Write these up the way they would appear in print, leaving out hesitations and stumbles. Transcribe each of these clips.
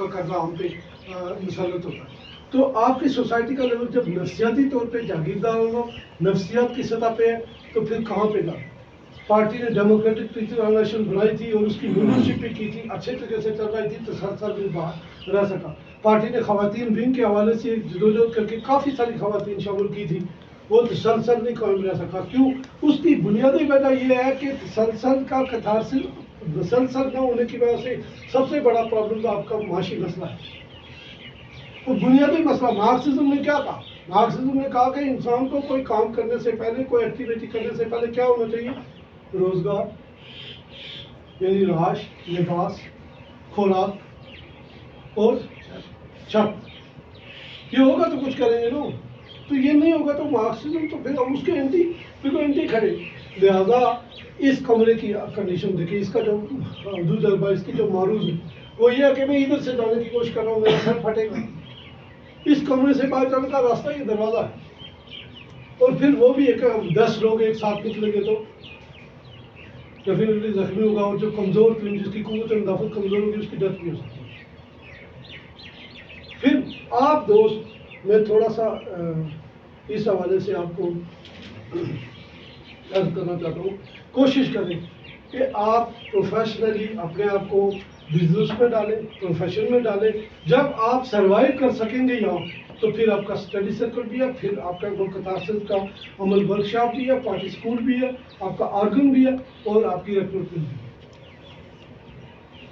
کا قرضہ ہم پہ مسلط ہوتا ہے. تو آپ کی سوسائٹی کا لیول جب نفسیاتی طور پہ جاگیرداروں کو نفسیات کی سطح پہ ہے تو پھر کہاں پہ گا. پارٹی نے ڈیموکریٹک ٹیچر آرگنائزیشن بنائی تھی اور اس کی ممبرشپ بھی کی تھی, اچھے طریقے سے چل رہی تھی, تو 7 بھی باہر رہ سکا. پارٹی نے خواتین ونگ کے حوالے سے جدوجہد کر کے کافی ساری خواتین شامل کی تھی, وہ تسلسل نہیں قائم رہ سکا. کیوں؟ اس کی بنیادی وجہ یہ ہے کہ تسلسل کا کتھارسل مسلسل نہ ہونے کی وجہ سے سب سے بڑا پرابلم آپ کا معاشی مسئلہ ہے. وہ بنیادی مسئلہ مارکسزم نے کیا کہا؟ مارکسزم نے کہا کہ انسان کو کوئی کام کرنے سے پہلے, کوئی ایکٹیویٹی کرنے سے پہلے کیا ہونا چاہیے؟ روزگار, یعنی رہائش, لباس, خوراک اور چھت. یہ ہوگا تو کچھ کریں گے نا. تو یہ نہیں ہوگا تو مارکسزم تو پھر ہم اس کے اینٹی کھڑے. لہذا اس کمرے کی کنڈیشن دیکھیے, اس کا جو حدود ضربہ, اس کی جو معروض ہے وہ یہ ہے کہ میں ادھر سے جانے کی کوشش کر رہا ہوں, میرا سر پھٹے گا. اس کمرے سے باہر جانے کا راستہ یہ دروازہ ہے. اور پھر وہ بھی ایک 10 لوگ ایک ساتھ نکلیں گے تو ڈیفینیٹلی زخمی ہوگا, اور جو کمزور تھی, جس کی قوت مدافعت کمزور ہوگی, اس کی ڈیتھ بھی ہو سکتی ہے. پھر آپ دوست, میں تھوڑا سا اس حوالے سے آپ کو عرض کرنا چاہتا ہوں, کوشش کریں کہ آپ پروفیشنلی اپنے آپ کو بزنس میں ڈالیں, پروفیشن میں ڈالیں. جب آپ سروائیو کر سکیں گے یہاں, تو پھر آپ کا اسٹڈی سرکل بھی ہے, پھر آپ کا کتھارسس کا عمل ورک شاپ بھی ہے, پارٹی اسکول بھی ہے, آپ کا آرگن بھی ہے, اور آپ کی ریکروٹمنٹ بھی ہے.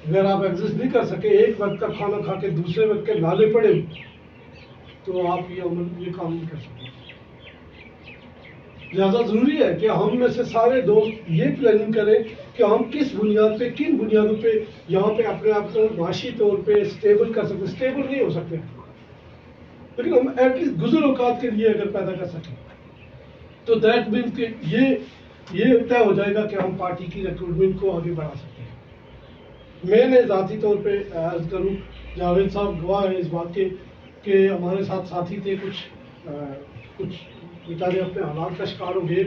اگر آپ ایگزسٹ نہیں کر سکے, ایک وقت کا کھانا کھا کے دوسرے وقت کے نالے پڑے, تو آپ یہ کام نہیں کر سکتے. لہٰذا ضروری ہے کہ ہم میں سے سارے دوست یہ پلاننگ کریں کہ ہم کس بنیاد پہ, کن بنیادوں پہ یہاں پہ اپنے آپ کو معاشی طور پہ اسٹیبل کر سکتے. اسٹیبل نہیں ہو سکتے, لیکن ہم ایٹ لیسٹ گزر اوقات کے لیے اگر پیدا کر سکیں, تو دیٹ مینس کہ یہ طے ہو جائے گا کہ ہم پارٹی کی ریکروٹمنٹ کو آگے بڑھا سکتے ہیں. میں نے ذاتی طور پہ عرض کروں, جاوید صاحب گواہ ہیں اس بات کے کہ ہمارے ساتھ ساتھی تھے, کچھ بیچارے اپنے حالات کا شکار ہو گئے.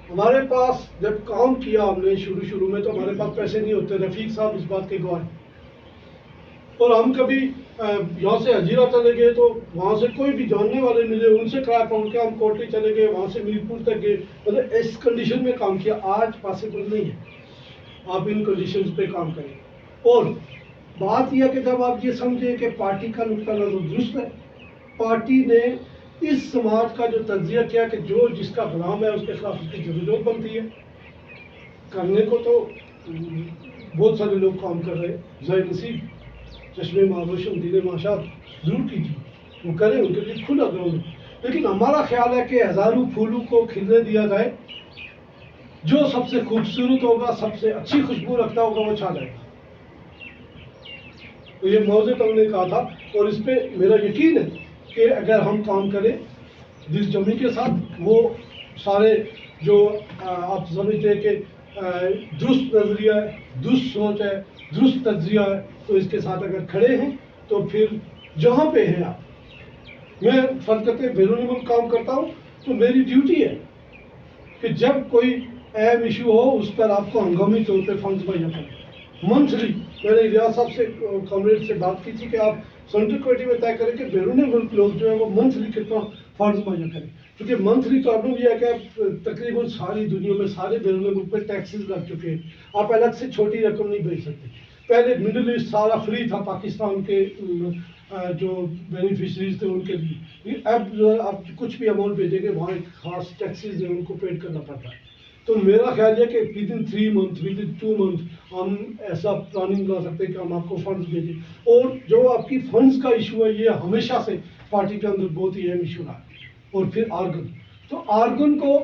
ہمارے پاس جب کام کیا ہم نے شروع میں, تو ہمارے پاس پیسے نہیں ہوتے. رفیق صاحب اس بات کے گواہ ہیں. اور ہم کبھی یہاں سے ہزیرہ چلے گئے تو وہاں سے کوئی بھی جاننے والے ملے, ان سے کرایہ پہنچ کے ہم کوٹلی چلے گئے, وہاں سے میرپور تک گئے. مطلب اس کنڈیشن میں کام کیا. آج پاسبل نہیں ہے. آپ ان کنڈیشنز پہ کام کریں. اور بات یہ ہے کہ جب آپ یہ سمجھیں کہ پارٹی کا نقطہ نظر درست ہے, پارٹی نے اس سماج کا جو تجزیہ کیا کہ جو جس کا غلام ہے اس کے خلاف اس کی جدوجہد بنتی ہے. کرنے کو تو بہت سارے لوگ کام کر رہے ہیں. ظاہر نصیب, چشمے معروشن, دل معاشات ضرور کیجیے, وہ کریں, ان کے لیے کھلا گراؤنڈ. لیکن ہمارا خیال ہے کہ ہزاروں پھولوں کو کھلنے دیا جائے, جو سب سے خوبصورت ہوگا, سب سے اچھی خوشبو رکھتا ہوگا, وہ چھا جائے گا. تو یہ موضوع تو ہم نے کہا تھا, اور اس پہ میرا یقین ہے کہ اگر ہم کام کریں دل جمی کے ساتھ, وہ سارے جو آپ سمجھتے ہیں کہ درست نظریہ ہے, درست سوچ ہے, درست تجزیہ ہے, تو اس کے ساتھ اگر کھڑے ہیں تو پھر جہاں پہ ہیں آپ, میں فرض کرتے بیرونی ملک کام کرتا ہوں, تو میری ڈیوٹی ہے کہ جب کوئی اہم ایشو ہو اس پر آپ کو ہنگامی طور پہ فنڈز مہیا کریں. منتھلی میں نے ریاض صاحب سے, کامریڈ سے بات کی تھی کہ آپ سینٹرل کمیٹی میں طے کریں کہ بیرون ملک لوگ جو ہے وہ منتھلی کتنا فنڈز مہیا کریں. کیونکہ منتھلی پرابلم یہ ہے کہ تقریباً ساری دنیا میں سارے بیرون ملک پہ ٹیکسز لگ چکے ہیں. آپ الگ سے چھوٹی رقم نہیں بھیج سکتے. پہلے مڈل ایسٹ سارا فری تھا پاکستان کے جو بینیفیشریز تھے ان کے لیے. اب آپ کچھ بھی اماؤنٹ بھیجیں گے وہاں ایک خاص ٹیکسیز ہیں, ان کو پیڈ کرنا پڑتا ہے. تو میرا خیال یہ کہ ودن 3 months, ودن 2 months ہم ایسا پلاننگ بنا سکتے ہیں کہ ہم آپ کو فنڈز بھیجیں. اور جو آپ کی فنڈز کا ایشو ہے, یہ ہمیشہ سے پارٹی کے اندر بہت ہی اہم ایشو رہا ہے. اور پھر آرگن, تو آرگن کو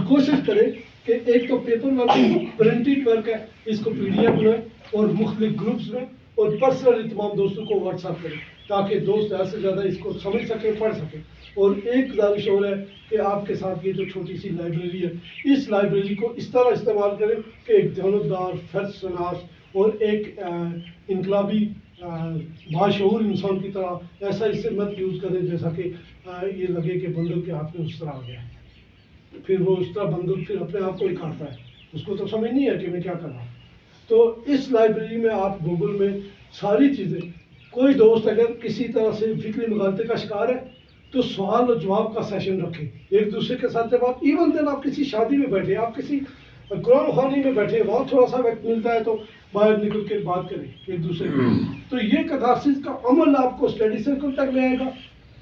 کوشش کریں کہ ایک تو پیپر ورک, پرنٹڈ ورک ہے, اس کو PDF میں اور مختلف گروپس میں, اور پرسنلی تمام دوستوں کو واٹس ایپ کریں تاکہ دوست زیادہ سے زیادہ اس کو سمجھ سکیں, پڑھ سکیں. اور ایک گزارش اور ہے کہ آپ کے ساتھ یہ جو چھوٹی سی لائبریری ہے, اس لائبریری کو اس طرح استعمال کریں کہ ایک دیانتدار, فرض شناس اور ایک انقلابی باشعور انسان کی طرح ایسا اس سے مت یوز کریں جیسا کہ یہ لگے کہ بندر کے ہاتھ میں اس طرح آ گیا ہے. پھر وہ اس طرح بندر پھر اپنے آپ کو ہی کاٹتا ہے, اس کو تو سمجھ نہیں ہے کہ میں کیا کر رہا ہوں. تو اس لائبریری میں آپ گوگل میں ساری چیزیں کوئی دوست اگر کسی طرح سے فکری مغالطے کا شکار ہے تو سوال اور جواب کا سیشن رکھیں ایک دوسرے کے ساتھ. جب آپ ایون دن آپ کسی شادی میں بیٹھے, آپ کسی قرآن خوانی میں بیٹھے, وہاں تھوڑا سا وقت ملتا ہے تو باہر نکل کے بات کریں ایک دوسرے کے. تو یہ کتھارسس کا عمل آپ کو اسٹڈی سرکل تک لے آئے گا.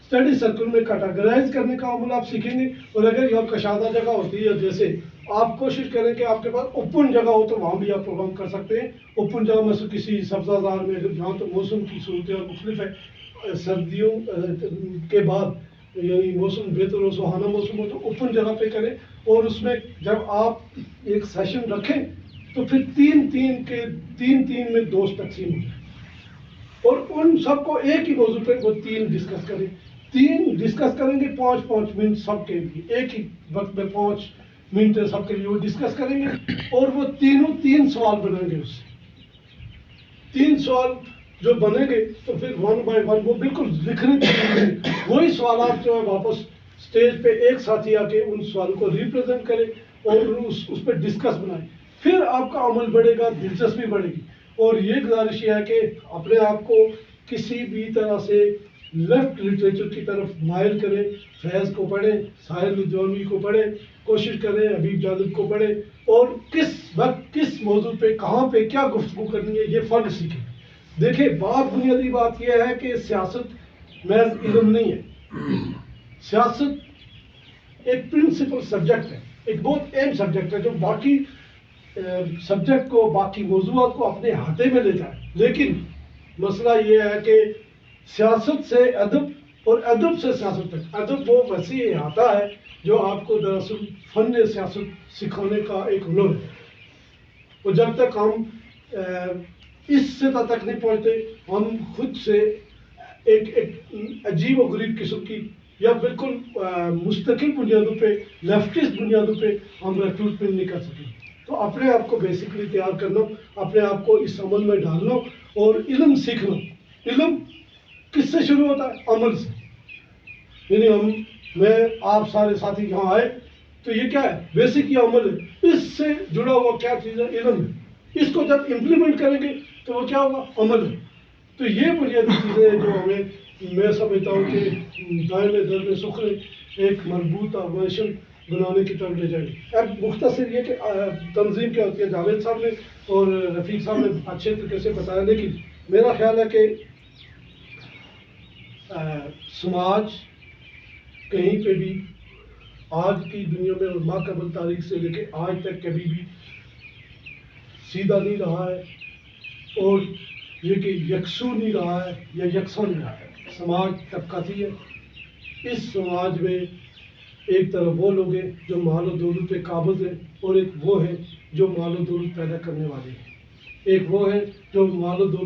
اسٹڈی سرکل میں کیٹاگرائز کرنے کا عمل آپ سیکھیں گے. اور اگر یہاں کشادہ جگہ ہوتی ہے, جیسے آپ کوشش کریں کہ آپ کے پاس اوپن جگہ ہو تو وہاں بھی آپ پروگرام کر سکتے ہیں. اوپن جگہ میں سے کسی سبزہ زار میں, جہاں تو موسم کی صورتحال مختلف ہے, سردیوں کے بعد یعنی موسم بہتر ہو, سہانا موسم ہو, تو اوپن جگہ پہ کریں. اور اس میں جب آپ ایک سیشن رکھیں تو پھر تین میں دوست تقسیم ہو جائیں اور ان سب کو ایک ہی موضوع پہ وہ تین ڈسکس کریں. تین ڈسکس کریں گے 5 منٹ سب کے لیے, ایک ہی وقت میں 5 منٹ سب کے لیے وہ ڈسکس کریں گے. اور وہ تینوں 3 سوال بنائیں گے. اس سے 3 سوال جو بنیں گے تو پھر 1 بائی 1 وہ بالکل لکھنے کے وہی سوالات جو ہے واپس اسٹیج پہ ایک ساتھی آ کے ان سوالوں کو ریپرزینٹ کرے اور اس پہ ڈسکس بنائے. پھر آپ کا عمل بڑھے گا, دلچسپی بڑھے گی. اور یہ گزارش یہ ہے کہ اپنے آپ کو کسی بھی طرح سے لیفٹ لٹریچر کی طرف مائل کریں. فیض کو پڑھیں, ساحل الجونوی کو پڑھیں, کوشش کریں حبیب جالب کو پڑھیں, اور کس وقت کس موضوع پہ کہاں پہ کیا گفتگو کرنی ہے یہ فن سیکھیں. دیکھیں, بنیادی بات یہ ہے کہ سیاست محض علم نہیں ہے. سیاست ایک پرنسپل سبجیکٹ ہے, ایک بہت اہم سبجیکٹ ہے جو باقی سبجیکٹ کو, باقی موضوعات کو اپنے ہاتھے میں لیتا ہے. لیکن مسئلہ یہ ہے کہ سیاست سے ادب اور ادب سے سیاست تک, ادب وہ وسیع احاطہ ہے جو آپ کو دراصل فن سیاست سکھانے کا ایک ہنر ہے. اور جب تک ہم اس سطح تک نہیں پہنچتے, ہم خود سے ایک عجیب و غریب قسم کی یا بالکل مستقل بنیادوں پہ, لیفٹسٹ بنیادوں پہ ہم ریکروٹمنٹ نہیں کر سکیں. تو اپنے آپ کو بیسکلی تیار کرنا, اپنے آپ کو اس عمل میں ڈالنا اور علم سیکھنا. علم کس سے شروع ہوتا ہے؟ عمل سے. یعنی میں آپ سارے ساتھی یہاں آئے تو یہ کیا ہے؟ بیسک یہ عمل ہے. اس سے جڑا ہوا کیا چیز ہے؟ علم ہے. اس کو جب امپلیمنٹ کریں گے تو وہ کیا ہوگا؟ عمل ہے. تو یہ بنیادی چیزیں جو ہمیں, میں سمجھتا ہوں کہ دائیں در میں سکھرے ایک مربوط آرگنائزیشن بنانے کی طرف لے جائیں گے. اب مختصر یہ کہ تنظیم کیا ہوتی ہے, جاوید صاحب نے اور رفیق صاحب نے اچھے طریقے سے بتایا. لیکن میرا خیال ہے کہ سماج کہیں پہ بھی آج کی دنیا میں اور ماقبل تاریخ سے لے کے آج تک کبھی بھی سیدھا نہیں رہا ہے, اور یہ کہ یکسو نہیں رہا ہے یا یکساں نہیں رہا ہے. سماج طبقاتی ہے. اس سماج میں ایک طرف وہ لوگ ہیں جو مال و دولت پہ قابض ہیں, اور ایک وہ ہیں جو مال و دولت پیدا کرنے والے ہیں. ایک وہ ہے جو مال و دولت